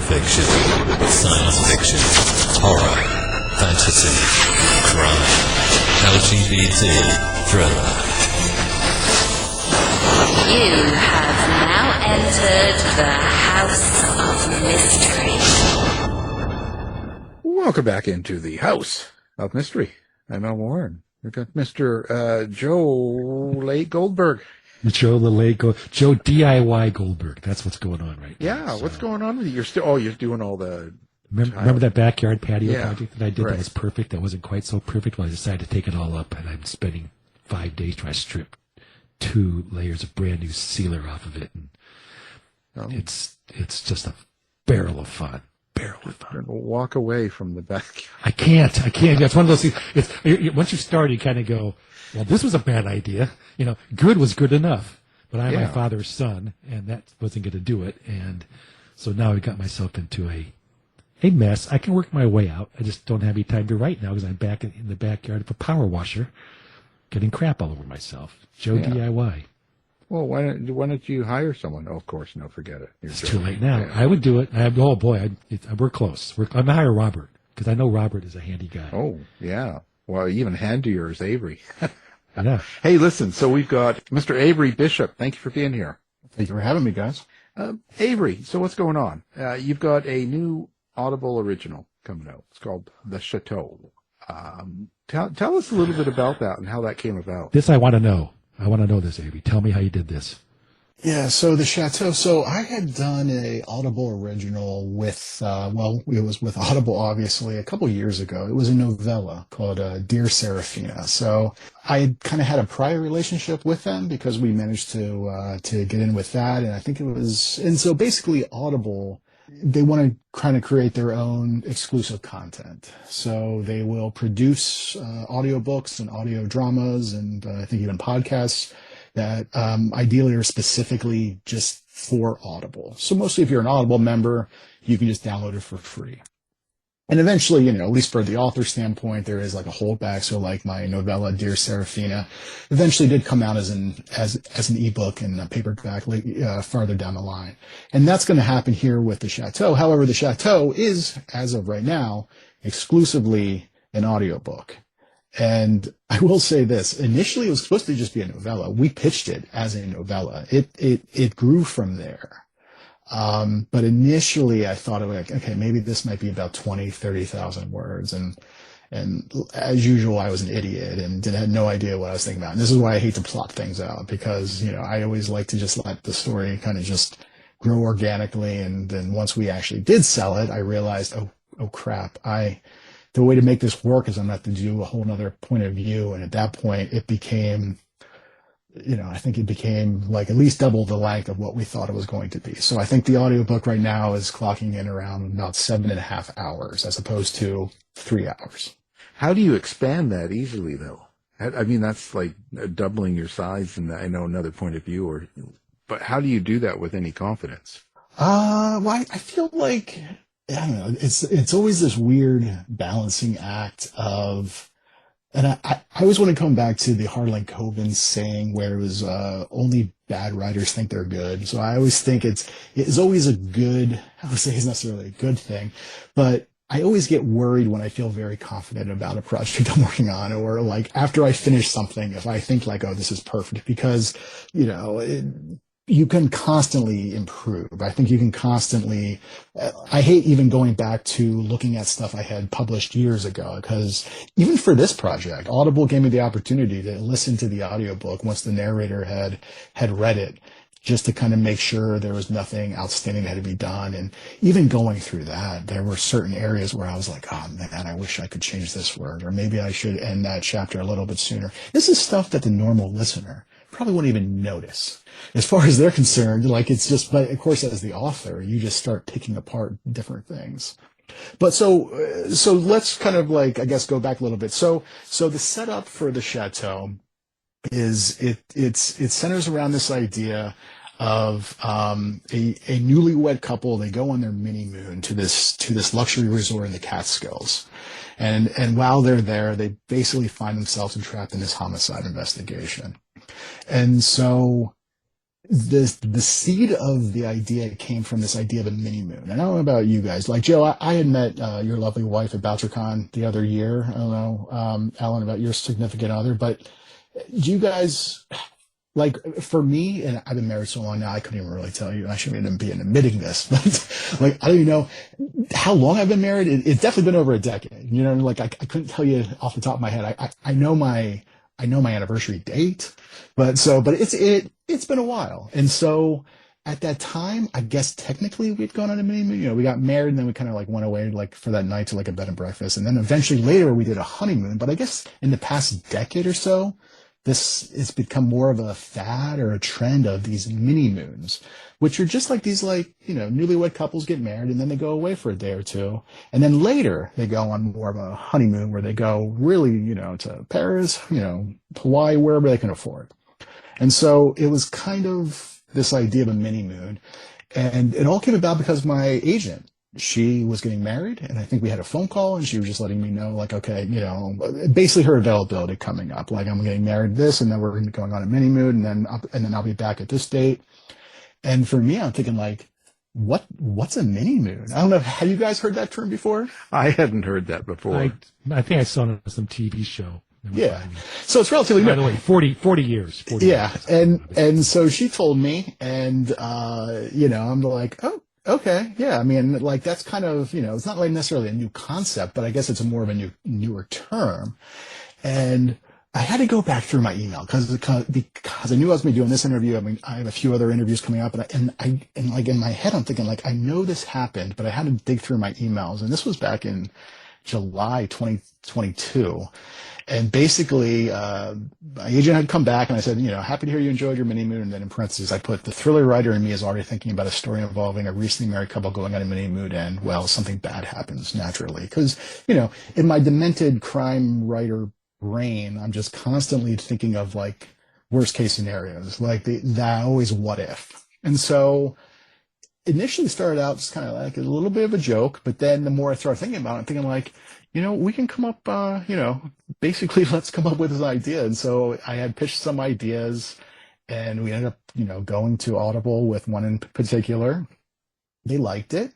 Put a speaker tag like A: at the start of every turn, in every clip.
A: Fiction, science fiction, horror, fantasy, crime, LGBT, thriller.
B: You have now entered the House of Mystery.
C: Welcome back into the House of Mystery. I'm Al Warren. We've got Mr. Joe Late Goldberg.
D: Joe DIY Goldberg. That's what's going on right now.
C: Yeah, what's going on with you? You're doing all the...
D: Remember that backyard patio project that I did?
C: Right.
D: That was perfect. That wasn't quite so perfect. Well, I decided to take it all up, and I'm spending 5 days trying to strip 2 layers of brand new sealer off of it. And it's just a barrel of fun.
C: Walk away from the backyard.
D: I can't. That's one of those things. Once you start, you kind of go, well, this was a bad idea. Good was good enough. But I'm my father's son, and that wasn't going to do it. And so now I got myself into a mess. I can work my way out. I just don't have any time to write now because I'm back in the backyard of a power washer getting crap all over myselve. Joe DIY.
C: Well, why don't you hire someone? Oh, of course, no, forget it.
D: It's too late now. Yeah. I would do it. We're close. I'm going to hire Robert because I know Robert is a handy guy.
C: Oh, yeah. Well, even handier is Avery.
D: Yeah.
C: Hey, listen, so we've got Mr. Avery Bishop. Thank you for being here.
E: Thank you for having me, guys.
C: Avery, so what's going on? You've got a new Audible original coming out. It's called The Chateau. Tell us a little bit about that and how that came about.
D: This I want to know. I want to know this, Avery. Tell me how you did this.
E: Yeah, so The Chateau. So I had done a Audible original with, it was with Audible, obviously, a couple years ago. It was a novella called Dear Seraphina. So I kind of had a prior relationship with them because we managed to get in with that. And I think and so basically Audible, they want to kind of create their own exclusive content. So they will produce audiobooks and audio dramas and I think even podcasts that ideally are specifically just for Audible. So mostly if you're an Audible member, you can just download it for free. And eventually, at least for the author standpoint, there is like a holdback. So like my novella, Dear Seraphina, eventually did come out as an ebook and a paperback farther down the line. And that's going to happen here with The Chateau. However, The Chateau is, as of right now, exclusively an audiobook. And I will say this, initially it was supposed to just be a novella. We pitched it as a novella. It grew from there. But initially I thought it was like, okay, maybe this might be about 30,000 words. And as usual, I was an idiot and had no idea what I was thinking about. And this is why I hate to plot things out because, I always like to just let the story kind of just grow organically. And then once we actually did sell it, I realized, oh crap, the way to make this work is I'm going to have to do a whole other point of view. And at that point it became, I think it became like at least double the length of what we thought it was going to be. So I think the audiobook right now is clocking in around about 7.5 hours as opposed to 3 hours.
C: How do you expand that easily though? I mean, that's like doubling your size and I know another point of view but how do you do that with any confidence?
E: Well, I feel like, I don't know, it's always this weird balancing act of, and I always want to come back to the Harlan Coben saying where it was only bad writers think they're good. So I always think it's always a good, I would say it's necessarily a good thing, but I always get worried when I feel very confident about a project I'm working on or like after I finish something, if I think like, oh, this is perfect because, you can constantly improve. I think you can constantly, I hate even going back to looking at stuff I had published years ago because even for this project, Audible gave me the opportunity to listen to the audiobook once the narrator had read it just to kind of make sure there was nothing outstanding that had to be done. And even going through that, there were certain areas where I was like, oh man, I wish I could change this word, or maybe I should end that chapter a little bit sooner. This is stuff that the normal listener probably won't even notice. As far as they're concerned, like it's just, but of course as the author, you just start picking apart different things. But so let's kind of like, I guess, go back a little bit. So the setup for The Chateau is it centers around this idea of a newlywed couple. They go on their minimoon to this luxury resort in the Catskills. And while they're there, they basically find themselves entrapped in this homicide investigation. And so the seed of the idea came from this idea of a mini moon. And I don't know about you guys. Like, Joe, I had met your lovely wife at BoucherCon the other year. I don't know, Alan, about your significant other, but do you guys, like, for me, and I've been married so long now, I couldn't even really tell you, and I shouldn't even be admitting this, but like, I don't even know how long I've been married. It's definitely been over a decade. You know, like, I couldn't tell you off the top of my head. I know my anniversary date, but it's been a while. And so at that time, I guess technically we'd gone on a mini moon. You know, we got married and then we kind of like went away like for that night to like a bed and breakfast. And then eventually later we did a honeymoon. But I guess in the past decade or so, it's become more of a fad or a trend of these mini moons, which are just like these, like, you know, newlywed couples get married and then they go away for a day or two. And then later they go on more of a honeymoon where they go really, you know, to Paris, you know, Hawaii, wherever they can afford. And so it was kind of this idea of a mini moon. And it all came about because my agent, she was getting married, and I think we had a phone call, and she was just letting me know, like, okay, you know, basically her availability coming up. Like, I'm getting married this, and then we're going to be going on a mini moon, and then I'll be back at this date. And for me, I'm thinking, like, what's a mini moon? I don't know. Have you guys heard that term before?
C: I hadn't heard that before.
D: I think I saw it on some TV show.
E: Yeah. So it's relatively new.
D: By the way, 40 years. 40
E: yeah.
D: years.
E: And so she told me, and, you know, I'm like, oh, okay. Yeah. I mean, like, that's kind of, you know, it's not like necessarily a new concept, but I guess it's more of a newer term. And I had to go back through my email because I knew I was going to be doing this interview. I mean, I have a few other interviews coming up, and like in my head, I'm thinking, like, I know this happened, but I had to dig through my emails. And this was back in July 2022. And basically, my agent had come back and I said, you know, happy to hear you enjoyed your mini moon. And then in parentheses, I put the thriller writer in me is already thinking about a story involving a recently married couple going on a mini moon, and, well, something bad happens naturally. Because, you know, in my demented crime writer brain, I'm just constantly thinking of, like, worst case scenarios, like that always what if. And so initially started out just kind of like a little bit of a joke, but then the more I started thinking about it, I'm thinking, like, you know, we can come up, you know, basically let's come up with this idea. And so I had pitched some ideas, and we ended up, you know, going to Audible with one in particular. They liked it.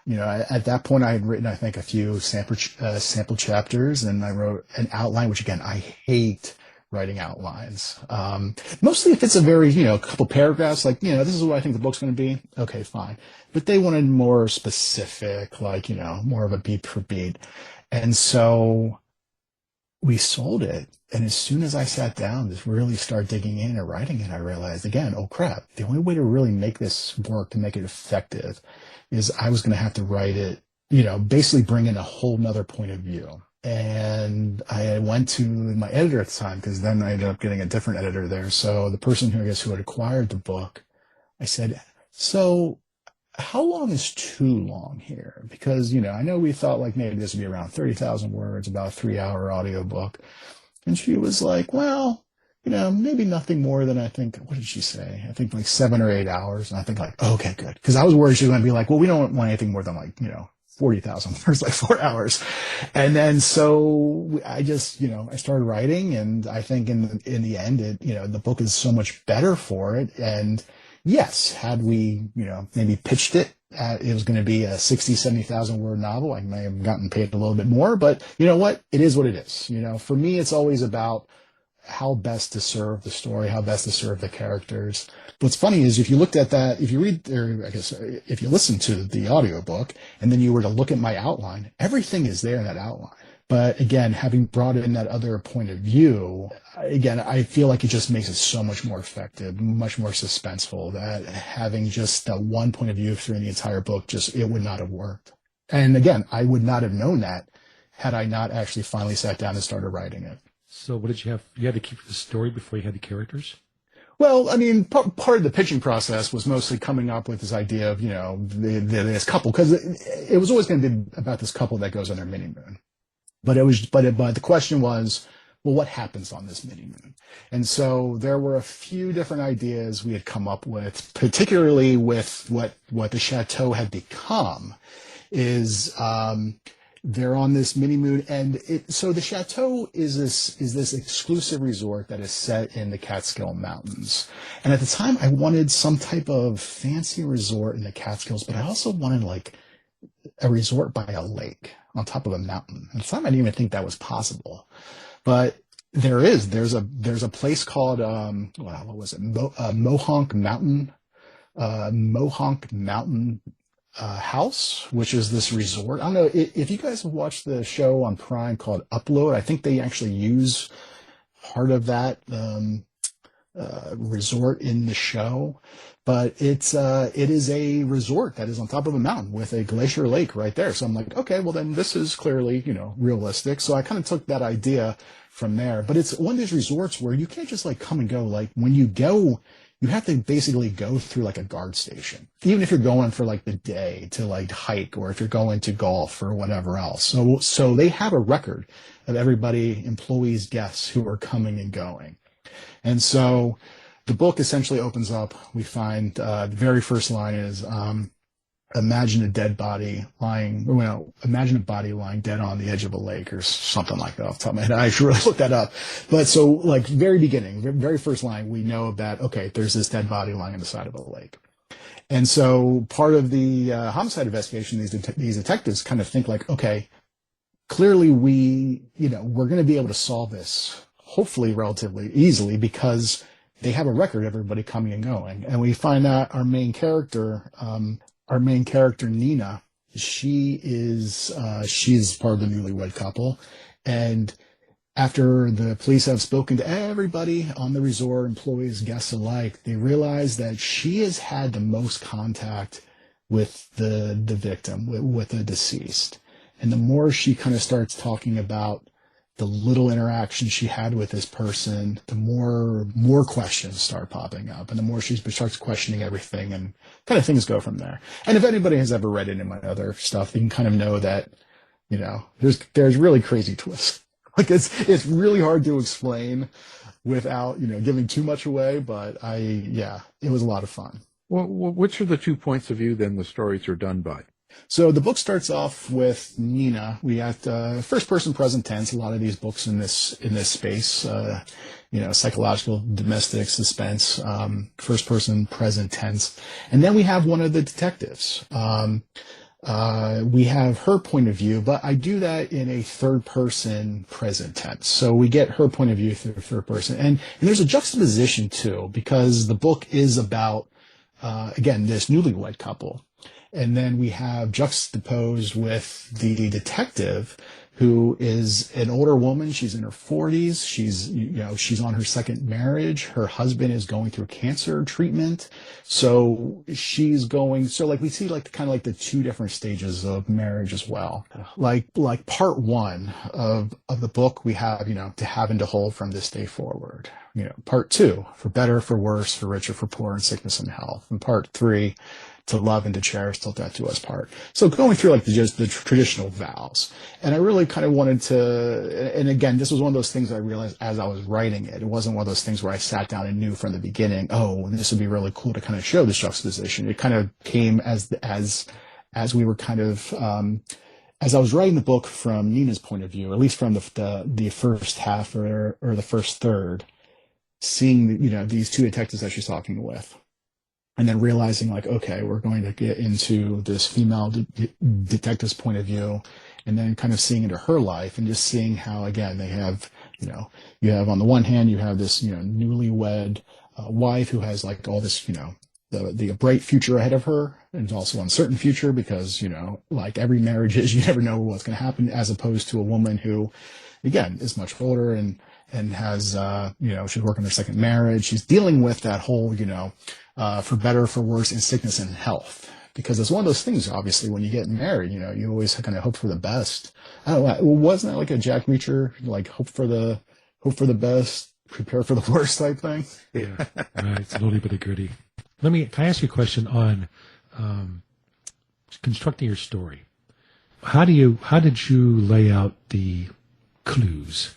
E: You know, at that point I had written, I think, a few sample chapters, and I wrote an outline, which, again, I hate writing outlines. Mostly if it's a very, you know, a couple paragraphs, like, you know, this is what I think the book's going to be. Okay, fine. But they wanted more specific, like, you know, more of a beat for beat. And so we sold it. And as soon as I sat down to really start digging in and writing it, I realized, again, oh crap, the only way to really make this work, to make it effective, is I was going to have to write it, you know, basically bring in a whole nother point of view. And I went to my editor at the time, because then I ended up getting a different editor there. So the person who had acquired the book, I said, so how long is too long here? Because, you know, I know we thought, like, maybe this would be around 30,000 words, about a 3-hour audiobook. And she was like, well, you know, maybe nothing more than, I think, what did she say? I think like 7 or 8 hours. And I think, like, oh, okay, good. Because I was worried she was going to be like, well, we don't want anything more than, like, you know, 40,000 words, like 4 hours. And then so I just, you know, I started writing, and I think in the end, it, you know, the book is so much better for it. And yes, had we, you know, maybe pitched it, it was going to be a 60, 70,000 word novel, I may have gotten paid a little bit more, but you know what? It is what it is. You know, for me, it's always about how best to serve the story, how best to serve the characters. What's funny is if you looked at that, if you read, or I guess if you listen to the audiobook and then you were to look at my outline, everything is there in that outline. But again, having brought in that other point of view, again, I feel like it just makes it so much more effective, much more suspenseful, that having just that one point of view through the entire book, it would not have worked. And again, I would not have known that had I not actually finally sat down and started writing it.
D: So what did you have? You had to keep the story before you had the characters?
E: Well, I mean, part of the pitching process was mostly coming up with this idea of, you know, this couple, because it was always going to be about this couple that goes on their mini moon. But the question was, well, what happens on this mini moon? And so there were a few different ideas we had come up with, particularly with what the Chateau had become, is they're on this mini moon, and so the Chateau is this exclusive resort that is set in the Catskill Mountains. And at the time, I wanted some type of fancy resort in the Catskills, but I also wanted like a resort by a lake on top of a mountain. At the time, I didn't even think that was possible, but there's a place called what was it, Mohonk Mountain House, which is this resort. I don't know if you guys have watched the show on Prime called Upload. I think they actually use part of that resort in the show, but it is a resort that is on top of a mountain with a glacier lake right there. So I'm like, okay, well then this is clearly, realistic. So I kind of took that idea from there, but it's one of these resorts where you can't just like come and go. Like when you go, you have to basically go through like a guard station, even if you're going for like the day to like hike, or if you're going to golf or whatever else. So they have a record of everybody, employees, guests who are coming and going. And so the book essentially opens up. We find the very first line is, imagine a body lying dead on the edge of a lake, or something like that off the top of my head. I should really look that up. But so like very beginning, very first line, we know that, okay, there's this dead body lying on the side of a lake. And so part of the homicide investigation, these detectives kind of think like, okay, clearly we're going to be able to solve this hopefully relatively easily because they have a record of everybody coming and going. And we find that our main character, Nina, she's part of the newlywed couple. And after the police have spoken to everybody on the resort, employees, guests alike, they realize that she has had the most contact with the victim, with the deceased. And the more she kind of starts talking about the little interaction she had with this person, the more questions start popping up, and the more she starts questioning everything, and kind of things go from there. And if anybody has ever read any of my other stuff, they can kind of know that, there's really crazy twists. Like it's really hard to explain without, giving too much away, but it was a lot of fun.
C: Well, which are the 2 points of view then the stories are done by?
E: So the book starts off with Nina. We have first person present tense. A lot of these books in this space, psychological, domestic, suspense, first person present tense. And then we have one of the detectives. We have her point of view, but I do that in a third person present tense. So we get her point of view through third person. And there's a juxtaposition too, because the book is about, again, this newlywed couple. And then we have juxtaposed with the detective, who is an older woman. She's in her 40s. She's on her second marriage. Her husband is going through cancer treatment. So we see like kind of like the two different stages of marriage as well. Like part one of the book, we have, to have and to hold from this day forward. Part two, for better, for worse, for richer, for poor, in sickness and health. And part three, to love and to cherish till death do us part. So going through like just the traditional vows. And I really kind of wanted to, and again, this was one of those things I realized as I was writing it. It wasn't one of those things where I sat down and knew from the beginning, oh, this would be really cool to kind of show this juxtaposition. It kind of came as we were kind of, as I was writing the book from Nina's point of view, at least from the first half or the first third, seeing, these two detectives that she's talking with. And then realizing like, okay, we're going to get into this female detective's point of view, and then kind of seeing into her life and just seeing how, again, they have, you have on the one hand, you have this, newlywed wife who has like all this, the bright future ahead of her, and also uncertain future because, like every marriage is, you never know what's going to happen, as opposed to a woman who, again, is much older and has, she's working her second marriage. She's dealing with that whole, for better, for worse, in sickness and health. Because it's one of those things, obviously, when you get married, you always kind of hope for the best. I don't know, wasn't that like a Jack Reacher, like hope for the best, prepare for the worst type thing?
D: Yeah, right. It's a little bit of gritty. Can I ask you a question on constructing your story? How did you lay out the clues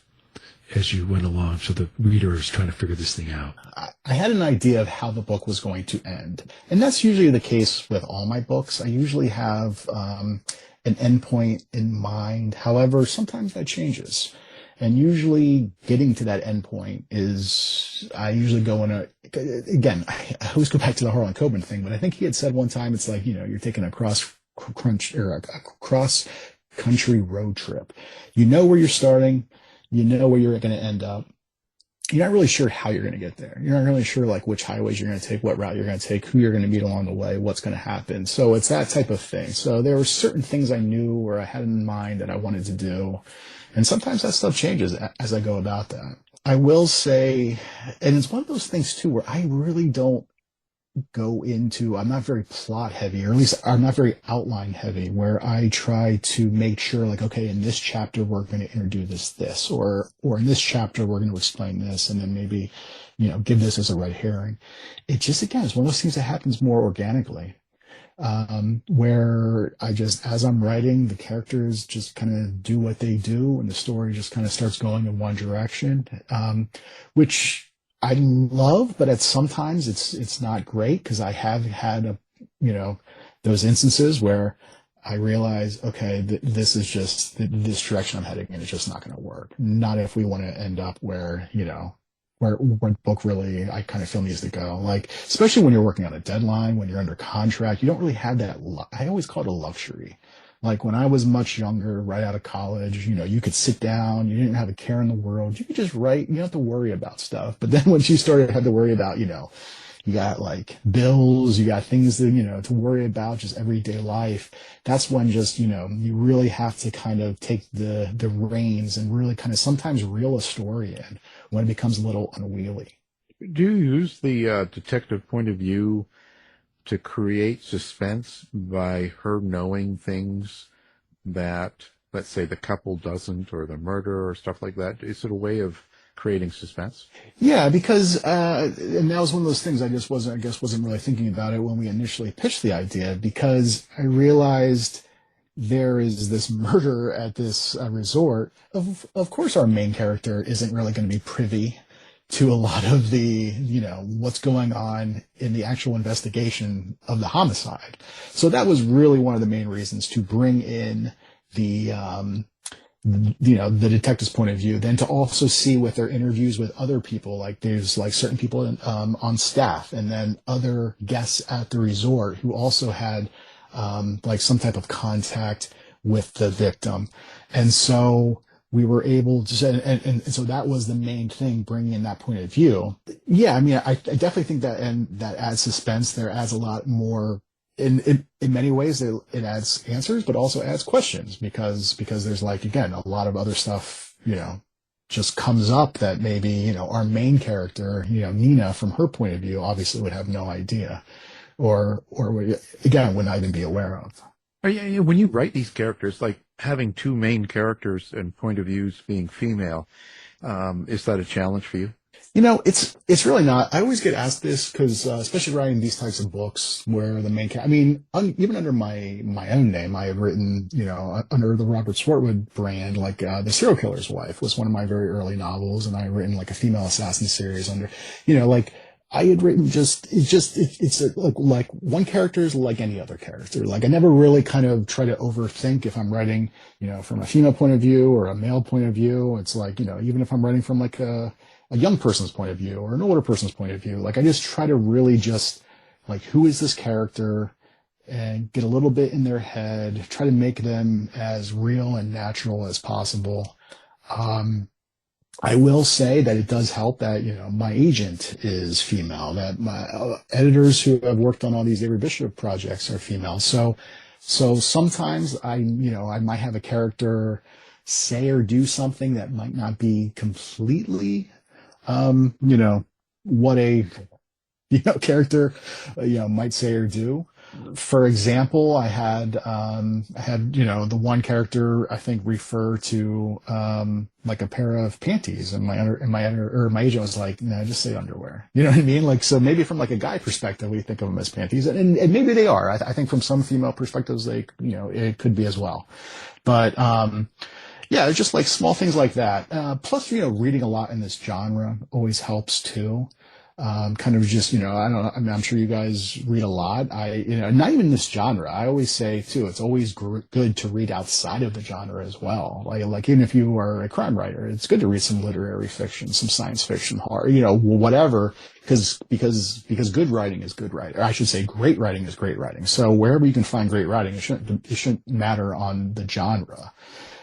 D: as you went along, so the reader is trying to figure this thing out?
E: I had an idea of how the book was going to end. And that's usually the case with all my books. I usually have an endpoint in mind. However, sometimes that changes. And usually getting to that endpoint I usually go again, I always go back to the Harlan Coben thing, but I think he had said one time, it's like, you're taking a cross country road trip. You know where you're starting, you know where you're going to end up. You're not really sure how you're going to get there. You're not really sure like which highways you're going to take, what route you're going to take, who you're going to meet along the way, what's going to happen. So it's that type of thing. So there were certain things I knew or I had in mind that I wanted to do. And sometimes that stuff changes as I go about that. I will say, and it's one of those things too, where I really don't I'm not very plot heavy, or at least I'm not very outline heavy, where I try to make sure like, okay, in this chapter, we're going to introduce this, or in this chapter, we're going to explain this, and then maybe, give this as a red herring. It just, again, it's one of those things that happens more organically, where as I'm writing, the characters just kind of do what they do, and the story just kind of starts going in one direction, which I love, but sometimes it's not great, because I have had those instances where I realize, okay, this is just this direction I'm heading in is just not going to work. Not if we want to end up where the book really, I kind of feel needs to go. Like, especially when you're working on a deadline, when you're under contract, you don't really have that. I always call it a luxury. Like when I was much younger, right out of college, you could sit down, you didn't have a care in the world. You could just write, you don't have to worry about stuff. But then once you started, had to worry about, you got like bills, you got things to, to worry about, just everyday life. That's when just, you really have to kind of take the reins and really kind of sometimes reel a story in when it becomes a little unwieldy.
C: Do you use the detective point of view to create suspense by her knowing things that, let's say, the couple doesn't, or the murder or stuff like that? Is it a way of creating suspense?
E: Yeah, because and that was one of those things I wasn't really thinking about it when we initially pitched the idea, because I realized there is this murder at this resort. Of course, our main character isn't really going to be privy to a lot of the, what's going on in the actual investigation of the homicide. So that was really one of the main reasons to bring in the detective's point of view, then to also see with their interviews with other people, like there's like certain people on staff, and then other guests at the resort who also had like some type of contact with the victim. And so we were able to, and so that was the main thing, bringing in that point of view. Yeah, I mean, I definitely think that, and that adds suspense. There adds a lot more. In many ways, it adds answers, but also adds questions, because there's like, again, a lot of other stuff, just comes up that maybe, our main character, Nina, from her point of view, obviously would have no idea, or again, would not even be aware of.
C: When you write these characters, like having two main characters and point of views being female, is that a challenge for you?
E: It's really not. I always get asked this because, especially writing these types of books where the main character, I mean, even under my own name, I had written, under the Robert Swartwood brand, like The Serial Killer's Wife was one of my very early novels, and I had written like a female assassin series under, like I had written like one character is like any other character. Like I never really kind of try to overthink if I'm writing, from a female point of view or a male point of view. It's like, even if I'm writing from like a young person's point of view or an older person's point of view, like I just try to really just like, who is this character, and get a little bit in their head, try to make them as real and natural as possible. I will say that it does help that, my agent is female, that my editors who have worked on all these Avery Bishop projects are female. So sometimes I might have a character say or do something that might not be completely, what a, character, might say or do. For example, I had, the one character I think refer to, like a pair of panties, and my agent was like, no, just say underwear. You know what I mean? Like, so maybe from like a guy perspective, we think of them as panties, and maybe they are. I think from some female perspectives, they, it could be as well. But, yeah, it's just like small things like that. Plus, reading a lot in this genre always helps too. Kind of just, I don't know. I mean, I'm sure you guys read a lot. Not even this genre. I always say too, it's always good to read outside of the genre as well. Like even if you are a crime writer, it's good to read some literary fiction, some science fiction, horror, whatever, because good writing is good writing. Or I should say great writing is great writing. So wherever you can find great writing, it shouldn't matter on the genre.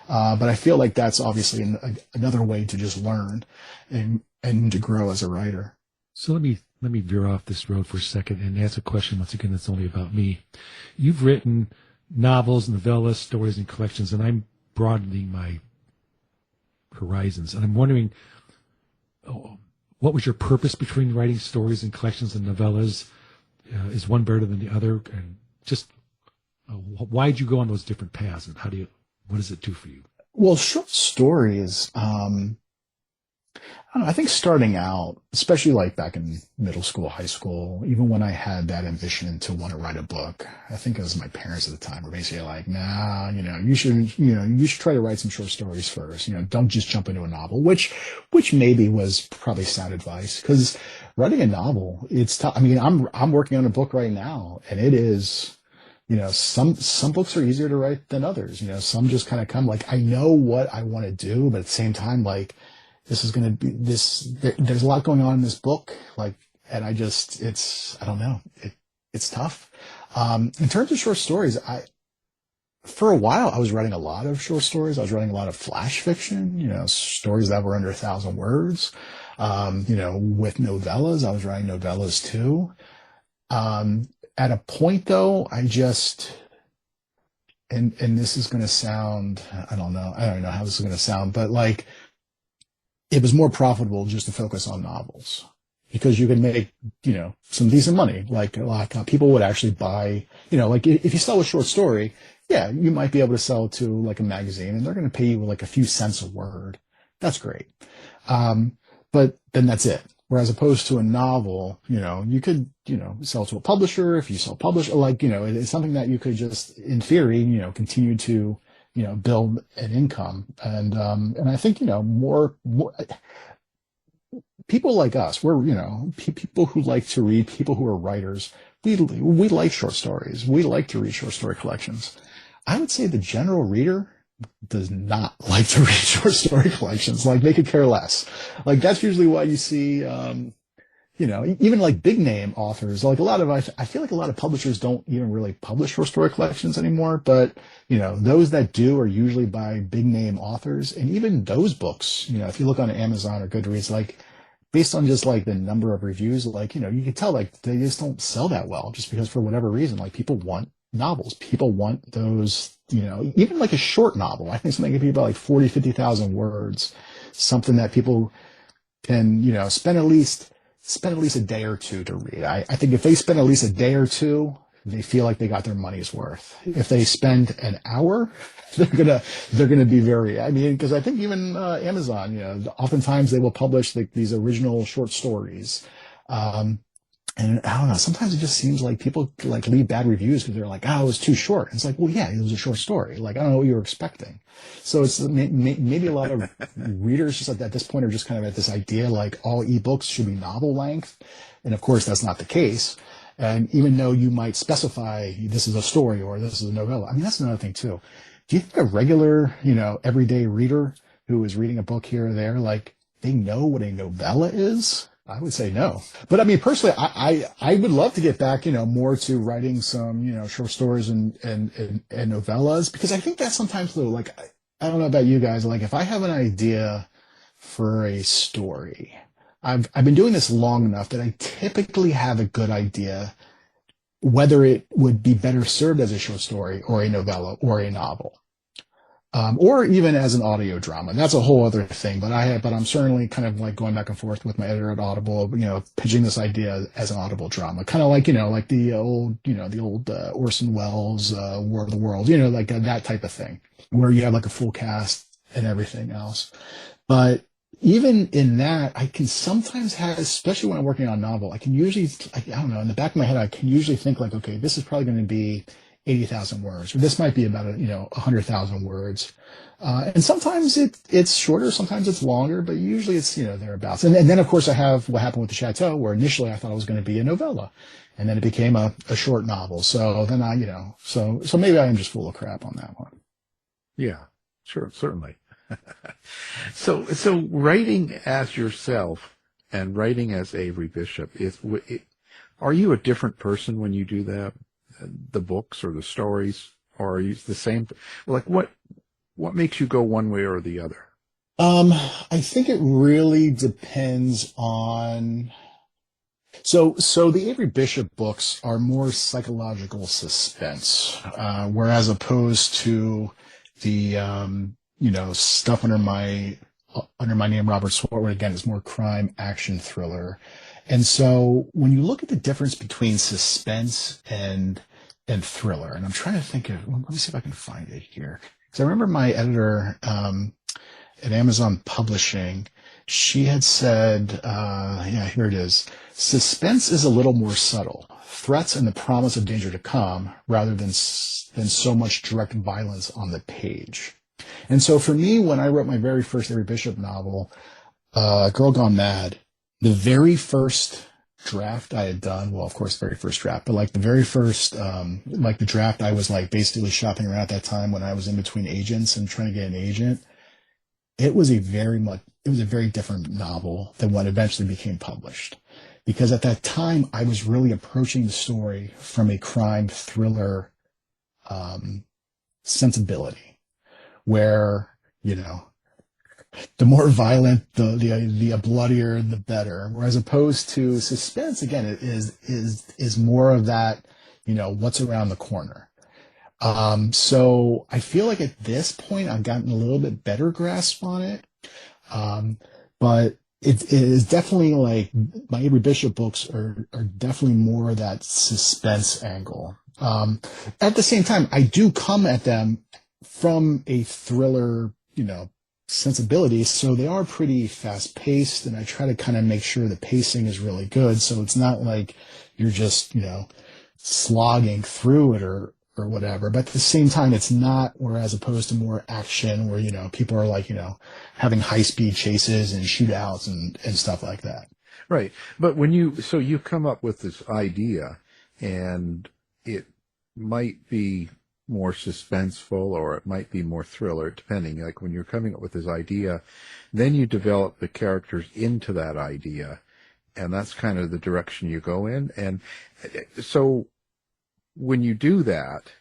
E: But I feel like that's obviously another way to just learn and to grow as a writer.
D: So let me veer off this road for a second and ask a question once again that's only about me. You've written novels, novellas, stories, and collections, and I'm broadening my horizons. And I'm wondering, what was your purpose between writing stories and collections and novellas? Is one better than the other? And just why did you go on those different paths? And what does it do for you?
E: Well, short stories, I think starting out, especially like back in middle school, high school, even when I had that ambition to want to write a book, I think it was my parents at the time were basically like, nah, you should try to write some short stories first. Don't just jump into a novel, which maybe was probably sound advice, because writing a novel, it's tough. I mean, I'm working on a book right now, and it is, some books are easier to write than others. Some just kind of come like, I know what I want to do, but at the same time, like, this is going to be there's a lot going on in this book. And I don't know. It's tough. In terms of short stories, for a while, I was writing a lot of short stories. I was writing a lot of flash fiction, stories that were under 1,000 words. With novellas, I was writing novellas too. At a point though, I just, and this is going to sound, I don't know how this is going to sound, but like, it was more profitable just to focus on novels because you could make, some decent money. Like people would actually buy, like if you sell a short story, yeah, you might be able to sell it to like a magazine and they're going to pay you like a few cents a word. That's great. But then that's it. Whereas opposed to a novel, you could, sell to a publisher. If you sell publish, it's something that you could just, in theory, continue to, build an income. And I think, more people like us, we're, people who like to read, people who are writers, we like short stories. We like to read short story collections. I would say the general reader does not like to read short story collections. Like they could care less. Like that's usually why you see, even like big name authors, like I feel like a lot of publishers don't even really publish short story collections anymore, but, those that do are usually by big name authors. And even those books, if you look on Amazon or Goodreads, like based on just like the number of reviews, like, you can tell like they just don't sell that well just because for whatever reason, like people want novels. People want those, even like a short novel. I think something could be about like 40, 50,000 words, something that people can, spend at least a day or two to read. I think if they spend at least a day or two, they feel like they got their money's worth. If they spend an hour, they're gonna be because I think even Amazon, oftentimes they will publish these original short stories. And I don't know, sometimes it just seems like people like leave bad reviews because they're like, it was too short. And it's like, well, yeah, it was a short story. Like, I don't know what you were expecting. So it's maybe a lot of readers just at this point are just kind of at this idea like all ebooks should be novel length. And of course, that's not the case. And even though you might specify this is a story or this is a novella, that's another thing too. Do you think a regular, everyday reader who is reading a book here or there, like they know what a novella is? I would say no. But personally, I would love to get back, more to writing some, short stories and novellas, because I think that sometimes though, like, I don't know about you guys, like if I have an idea for a story, I've been doing this long enough that I typically have a good idea whether it would be better served as a short story or a novella or a novel. Or even as an audio drama. That's a whole other thing, but I'm certainly kind of like going back and forth with my editor at Audible, pitching this idea as an Audible drama, kind of like, like the old Orson Welles, War of the Worlds, like that type of thing, where you have like a full cast and everything else. But even in that, I can sometimes have, especially when I'm working on a novel, I can usually, I don't know, in the back of my head, I can usually think like, okay, this is probably going to be 80,000 words, or this might be about 100,000 words. And sometimes it's shorter, sometimes it's longer, but usually it's thereabouts. And then of course I have what happened with the Chateau, where initially I thought it was going to be a novella, and then it became a short novel. So then so maybe I am just full of crap on that one.
C: Yeah, sure, certainly. So writing as yourself and writing as Avery Bishop, are you a different person when you do that? The books or the stories, or are you the same? Like what makes you go one way or the other?
E: I think it really depends on. So the Avery Bishop books are more psychological suspense, whereas opposed to the stuff under my name, Robert Swartwood, again, is more crime action thriller. And so when you look at the difference between suspense and thriller, and I'm trying to think of, let me see if I can find it here. Because I remember my editor at Amazon Publishing, she had said, here it is. Suspense is a little more subtle. Threats and the promise of danger to come, rather than so much direct violence on the page. And so for me, when I wrote my very first Avery Bishop novel, Girl Gone Mad, the very first draft I had done, well, of course, very first draft, but like the very first, the draft I was like basically shopping around at that time when I was in between agents and trying to get an agent. It was a very different novel than what eventually became published. Because at that time, I was really approaching the story from a crime thriller sensibility, where, the more violent, the bloodier, the better. Whereas opposed to suspense, again, it is more of that, what's around the corner. So I feel like at this point I've gotten a little bit better grasp on it. But it is definitely like my Avery Bishop books are definitely more of that suspense angle. At the same time, I do come at them from a thriller, sensibility. So they are pretty fast paced, and I try to kind of make sure the pacing is really good. So it's not like you're just, slogging through it or whatever. But at the same time, it's not, whereas opposed to more action where, people are like, having high speed chases and shootouts and stuff like that.
C: Right. But you come up with this idea, and it might be more suspenseful or it might be more thriller, depending. Like when you're coming up with this idea, then you develop the characters into that idea, and that's kind of the direction you go in. And so when you do that,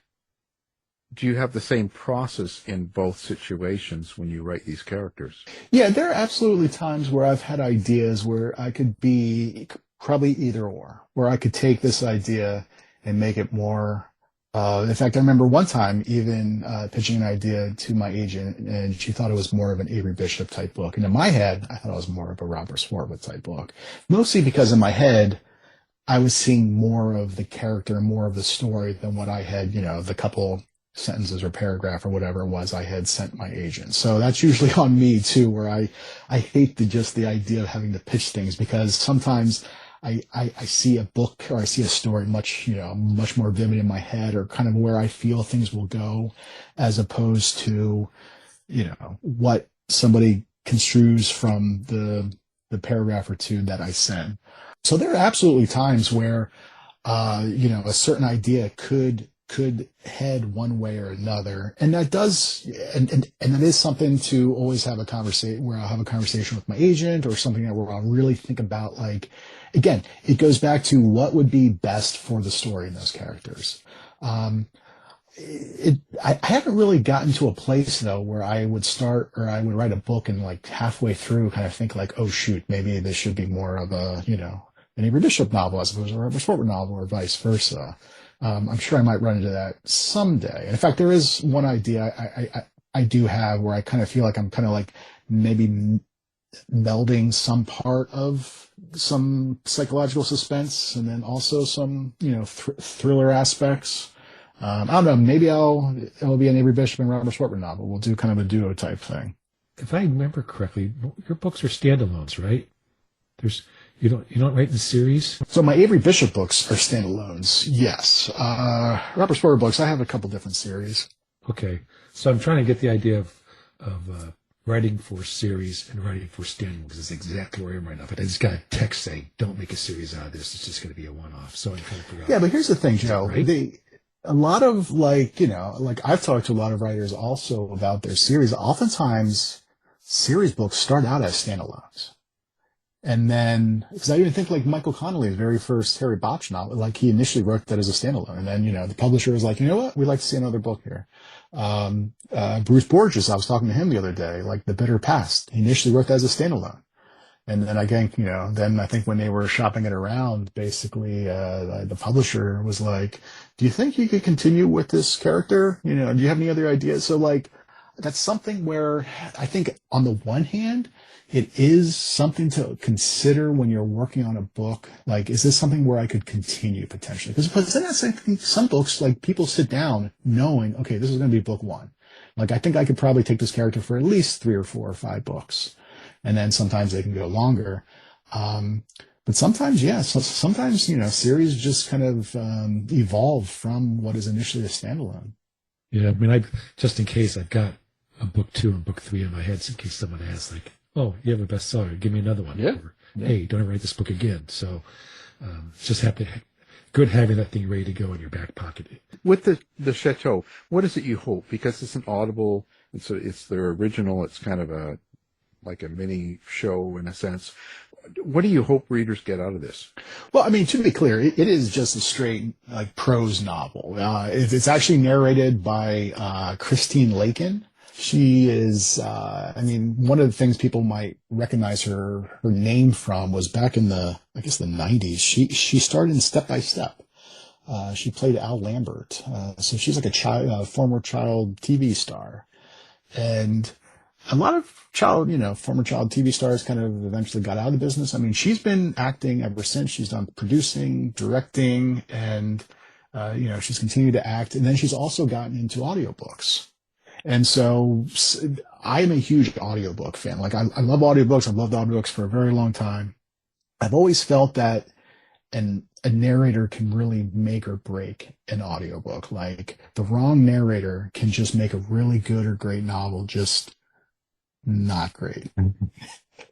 C: do you have the same process in both situations when you write these characters? Yeah,
E: there are absolutely times where I've had ideas where I could be probably either or, where I could take this idea and make it more. In fact, I remember one time even pitching an idea to my agent, and she thought it was more of an Avery Bishop type book. And in my head, I thought it was more of a Robert Swartwood type book, mostly because in my head, I was seeing more of the character, more of the story than what I had, the couple sentences or paragraph or whatever it was I had sent my agent. So that's usually on me too, where I hate the idea of having to pitch things, because sometimes I see a book or I see a story much more vivid in my head, or kind of where I feel things will go, as opposed to, what somebody construes from the paragraph or two that I send. So there are absolutely times where, a certain idea could head one way or another. And that does, and that is something to always have a conversation, where I'll have a conversation with my agent, or something where I'll really think about, like, again, it goes back to what would be best for the story and those characters. I haven't really gotten to a place though where I would write a book and like halfway through kind of think like, oh shoot, maybe this should be more of a, an Avery Bishop novel as opposed to a Robert Swartwood novel, or vice versa. I'm sure I might run into that someday. And in fact, there is one idea I do have where I kind of feel like I'm kind of like maybe melding some part of some psychological suspense and then also some, thriller aspects. I don't know. Maybe it'll be an Avery Bishop and Robert Swartwood novel. We'll do kind of a duo type thing.
D: If I remember correctly, your books are standalones, right? You don't write in series?
E: So my Avery Bishop books are standalones. Yes. Robert Sporer books, I have a couple different series.
D: Okay. So I'm trying to get the idea of writing for series and writing for standalone, because it's exactly where I am right now. But I just got a text saying, don't make a series out of this. It's just going to be a one-off. So I'm trying to figure out.
E: Yeah, but here's the thing, Joe.
D: Right?
E: A lot of I've talked to a lot of writers also about their series. Oftentimes, series books start out as standalones. And then, because I even think like Michael Connolly's very first Harry Bosch novel, like he initially wrote that as a standalone. And then, the publisher was like, you know what? We'd like to see another book here. Bruce Borges, I was talking to him the other day, like The Bitter Past. He initially wrote that as a standalone. And then I think, then I think when they were shopping it around, basically, the publisher was like, do you think you could continue with this character? Do you have any other ideas? So like, that's something where I think on the one hand, it is something to consider when you're working on a book. Like, is this something where I could continue potentially? Because then that's like some books, like people sit down knowing, okay, this is going to be book one. Like, I think I could probably take this character for at least 3 or 4 or 5 books. And then sometimes they can go longer. But sometimes, sometimes, series just kind of evolve from what is initially a standalone.
D: Yeah, I mean, just in case, I've got a book 2 and book 3 in my head, so in case someone asks, like, oh, you have a bestseller, give me another one.
C: Yeah.
D: Or, hey, don't ever write this book again. So just good having that thing ready to go in your back pocket.
C: With the Chateau, what is it you hope? Because it's an Audible, it's their original, it's kind of like a mini show in a sense. What do you hope readers get out of this?
E: Well, I mean, to be clear, it is just a straight like prose novel. It's actually narrated by Christine Lakin. She is, one of the things people might recognize her name from was back in the 90s. She starred in Step by Step. She played Al Lambert. So she's like a former child TV star. And a lot of former child TV stars kind of eventually got out of the business. I mean, she's been acting ever since. She's done producing, directing, and, she's continued to act. And then she's also gotten into audiobooks. And so I'm a huge audiobook fan. Like, I love audiobooks. I've loved audiobooks for a very long time. I've always felt that a narrator can really make or break an audiobook. Like, the wrong narrator can just make a really good or great novel just not great.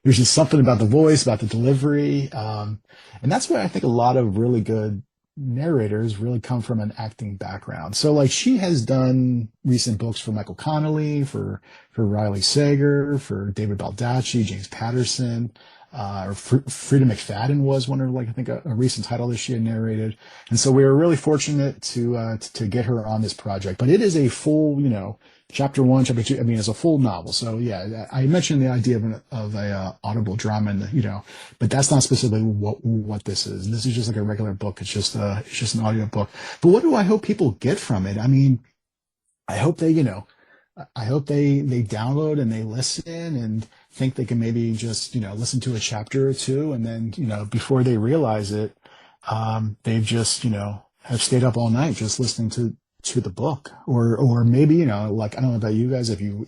E: There's just something about the voice, about the delivery. And that's why I think a lot of really good narrators really come from an acting background. So like, she has done recent books for Michael Connolly, for Riley Sager, for David Baldacci, James Patterson, or Frida McFadden was one of, like, I think a recent title that she had narrated. And so we were really fortunate to get her on this project. But it is a full, chapter 1, chapter 2. I mean, it's a full novel. So yeah, I mentioned the idea of a audible drama, and but that's not specifically what this is. This is just like a regular book. It's just an audio book. But what do I hope people get from it? I mean, I hope they download and they listen and think they can maybe just, listen to a chapter or two, and then, before they realize it, they've just, have stayed up all night just listening to the book. Or maybe, like, I don't know about you guys, if you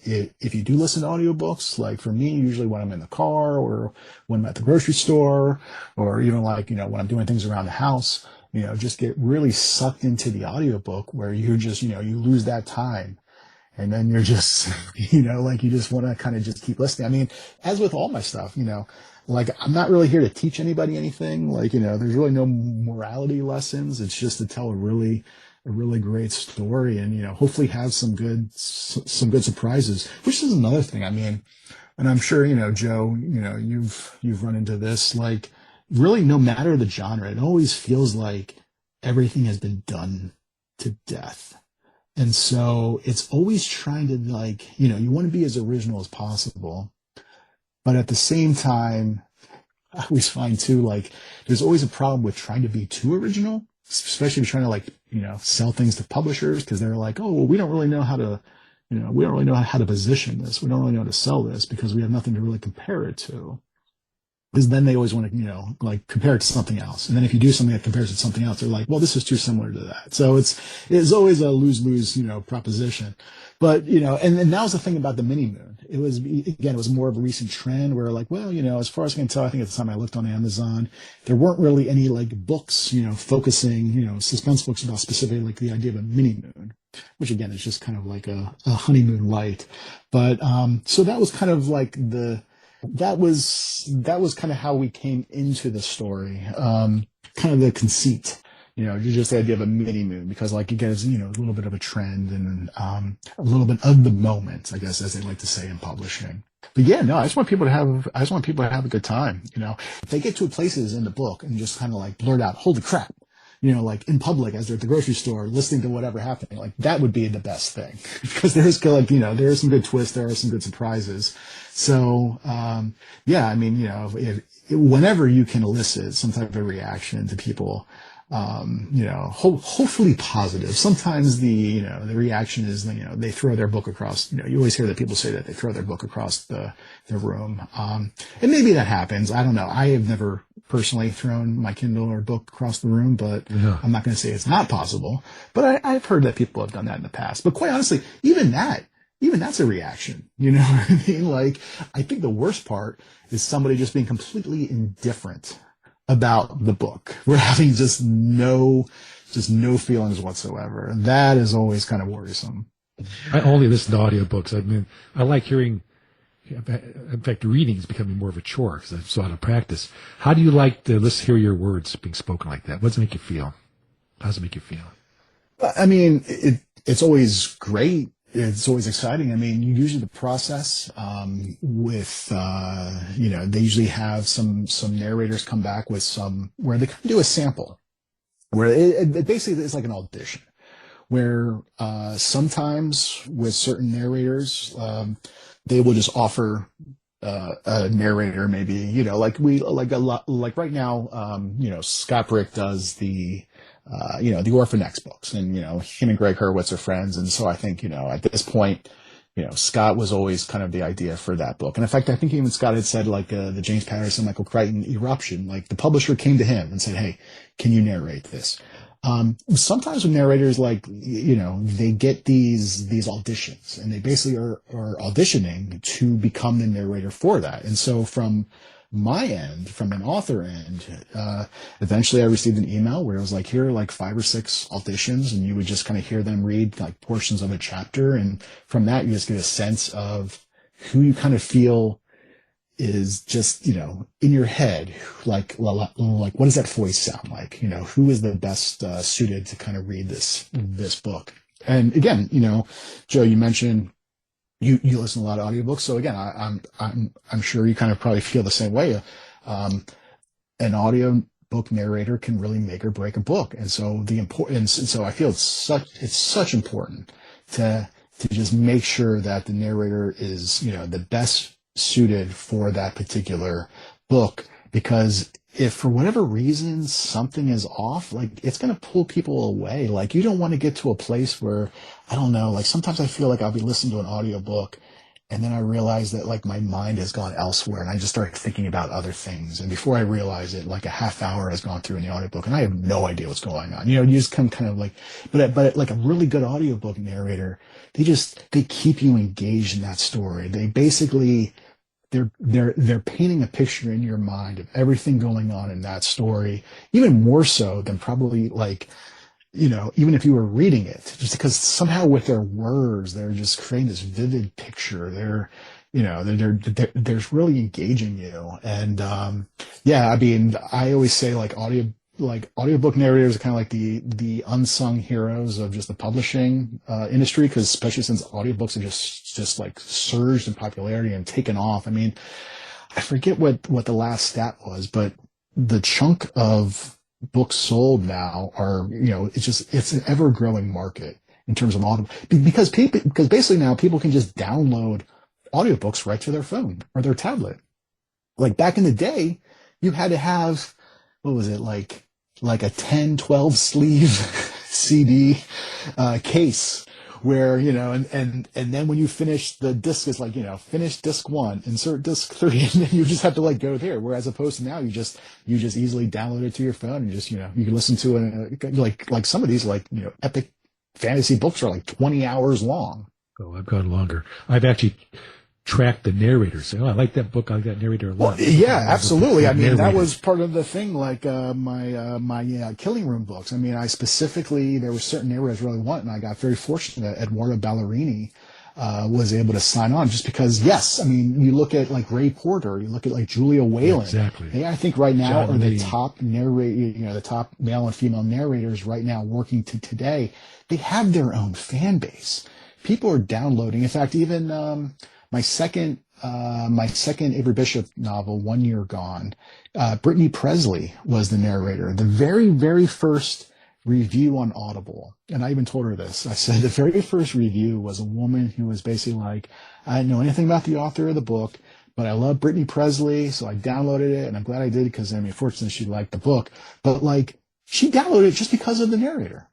E: do listen to audiobooks, like for me, usually when I'm in the car or when I'm at the grocery store, or even like, when I'm doing things around the house, just get really sucked into the audiobook where you're just, you lose that time. And then you're just, like, you just want to kind of just keep listening. I mean, as with all my stuff, like, I'm not really here to teach anybody anything. Like, there's really no morality lessons. It's just to tell a really great story, and, hopefully have some good surprises, which is another thing. I mean, and I'm sure, Joe, you've run into this, like, really no matter the genre, it always feels like everything has been done to death. And so it's always trying to, like, you want to be as original as possible. But at the same time, I always find too, like, there's always a problem with trying to be too original, especially if you're trying to, like, sell things to publishers, because they're like, oh, well, we don't really know how to position this. We don't really know how to sell this because we have nothing to really compare it to. Because then they always want to, like, compare it to something else. And then if you do something that compares it to something else, they're like, well, this is too similar to that. So it's always a lose-lose, proposition. But, and that was the thing about the mini moon. It was more of a recent trend where like, well, as far as I can tell, I think at the time I looked on Amazon, there weren't really any like books, focusing, suspense books about specifically like the idea of a mini moon, which again is just kind of like a honeymoon light. But, so that was kind of like that was kind of how we came into the story, kind of the conceit. Just the idea of a mini moon, because like it gets, a little bit of a trend and a little bit of the moment, I guess, as they like to say in publishing. But yeah, no, I just want people to have a good time. If they get to places in the book and just kind of like blurt out, "Holy crap," like in public as they're at the grocery store listening to whatever happening, like that would be the best thing because there's like, there are some good twists, there are some good surprises. So, yeah, I mean, whenever you can elicit some type of reaction to people, hopefully positive. Sometimes the reaction is, they throw their book across, you always hear that people say that they throw their book across the room. And maybe that happens. I don't know. I have never personally thrown my Kindle or book across the room, but
D: Yeah.
E: I'm not going to say it's not possible, but I've heard that people have done that in the past. But quite honestly, even that's a reaction. You know what I mean? Like, I think the worst part is somebody just being completely indifferent about the book. We're having just no feelings whatsoever. That is always kind of worrisome.
D: I only listen to audiobooks. I mean, I like hearing, in fact, reading is becoming more of a chore because I'm so out of practice. How do you like to hear your words being spoken like that? What does it make you feel? How does it make you feel?
E: I mean, it's always great. It's always exciting. I mean, usually the process with they usually have some narrators come back with where they do a sample, where it basically is like an audition, where sometimes with certain narrators they will just offer a narrator, maybe like right now, Scott Brick does the Orphan X books, and him and Greg Hurwitz are friends, and so I think at this point, Scott was always kind of the idea for that book, and in fact I think even Scott had said like the James Patterson, Michael Crichton Eruption, like the publisher came to him and said, "Hey, can you narrate this?" Sometimes with narrators, like they get these auditions, and they basically are auditioning to become the narrator for that, and so from my end, from an author end, eventually I received an email where it was like, here are like 5 or 6 auditions, and you would just kind of hear them read like portions of a chapter, and from that you just get a sense of who you kind of feel is just in your head, like what does that voice sound like? Who is the best suited to kind of read this book? And again, Joe, you mentioned you listen to a lot of audiobooks, so again, I'm sure you kind of probably feel the same way. An audiobook narrator can really make or break a book, and so I feel it's such important to just make sure that the narrator is the best suited for that particular book, because if for whatever reason something is off, like it's going to pull people away. Like you don't want to get to a place where, I don't know, like sometimes I feel like I'll be listening to an audiobook and then I realize that like my mind has gone elsewhere and I just start thinking about other things. And before I realize it, like a half hour has gone through in the audiobook and I have no idea what's going on. You just come kind of like, but like a really good audiobook narrator, they keep you engaged in that story. They basically, they're painting a picture in your mind of everything going on in that story, even more so than probably like, even if you were reading it, just because somehow with their words, they're just creating this vivid picture. They're really engaging you. And, yeah, I mean, I always say audiobook narrators are kind of like the unsung heroes of just the publishing industry, because especially since audiobooks have just like surged in popularity and taken off. I mean, I forget what the last stat was, but the chunk of books sold now are, it's an ever growing market in terms of audible, because basically now people can just download audiobooks right to their phone or their tablet. Like back in the day, you had to have, what was it, like a 10, 12 sleeve CD case where, and then when you finish the disc, it's like, finish disc 1, insert disc 3, and then you just have to like go there. Whereas opposed to now, you just easily download it to your phone and just, you can listen to it. Like some of these, like, epic fantasy books are like 20 hours long.
D: Oh, I've gone longer. I've actually tracked the narrator. Say, I like that book. I like that narrator a lot.
E: Well, yeah, absolutely. I mean, that was part of the thing, like my Killing Room books. I mean, I specifically, there were certain narrators I really want, and I got very fortunate that Eduardo Ballerini was able to sign on just because, yes, I mean, you look at like Ray Porter, you look at like Julia Whalen.
D: Exactly.
E: They, I think right now
D: John
E: are
D: Lee.
E: the top the top male and female narrators right now working to today. They have their own fan base. People are downloading. In fact, even my second Avery Bishop novel, 1 Year Gone, Brittany Presley was the narrator. The very, very first review on Audible, and I even told her this. I said the very first review was a woman who was basically like, I didn't know anything about the author of the book, but I love Brittany Presley, so I downloaded it, and I'm glad I did because, I mean, fortunately she liked the book, but like, she downloaded it just because of the narrator.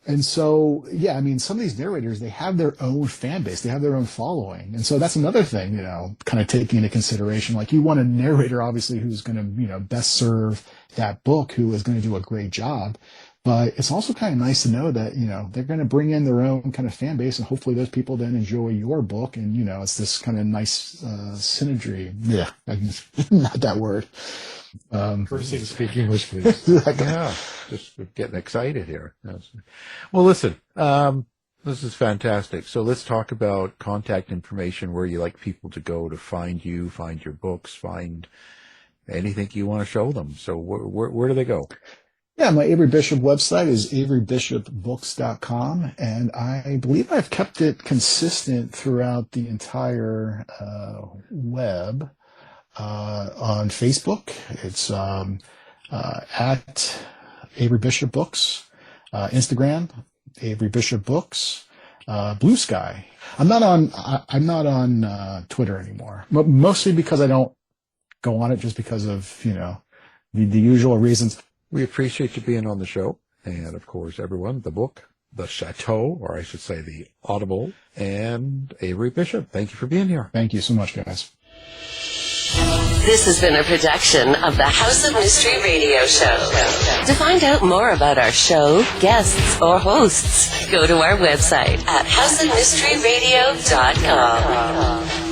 E: And so, yeah, I mean, some of these narrators, they have their own fan base. They have their own following. And so that's another thing, kind of taking into consideration. Like, you want a narrator, obviously, who's going to, best serve that book, who is going to do a great job. But it's also kind of nice to know that, they're going to bring in their own kind of fan base, and hopefully those people then enjoy your book. And, it's this kind of nice synergy. Yeah, not that word.
D: First thing, speak English, please.
C: Yeah, just getting excited here. Well, listen, this is fantastic. So let's talk about contact information, where you like people to go to find you, find your books, find anything you want to show them. So where do they go?
E: Yeah, my Avery Bishop website is averybishopbooks.com, and I believe I've kept it consistent throughout the entire web. On Facebook, it's at Avery Bishop Books. Instagram, Avery Bishop Books. Blue Sky. I'm not on Twitter anymore, mostly because I don't go on it, just because of the usual reasons.
C: We appreciate you being on the show, and of course, everyone, the book, the Chateau, or I should say the Audible, and Avery Bishop. Thank you for being here.
E: Thank you so much, guys.
B: This has been a production of the House of Mystery Radio Show. To find out more about our show, guests, or hosts, go to our website at houseofmysteryradio.com.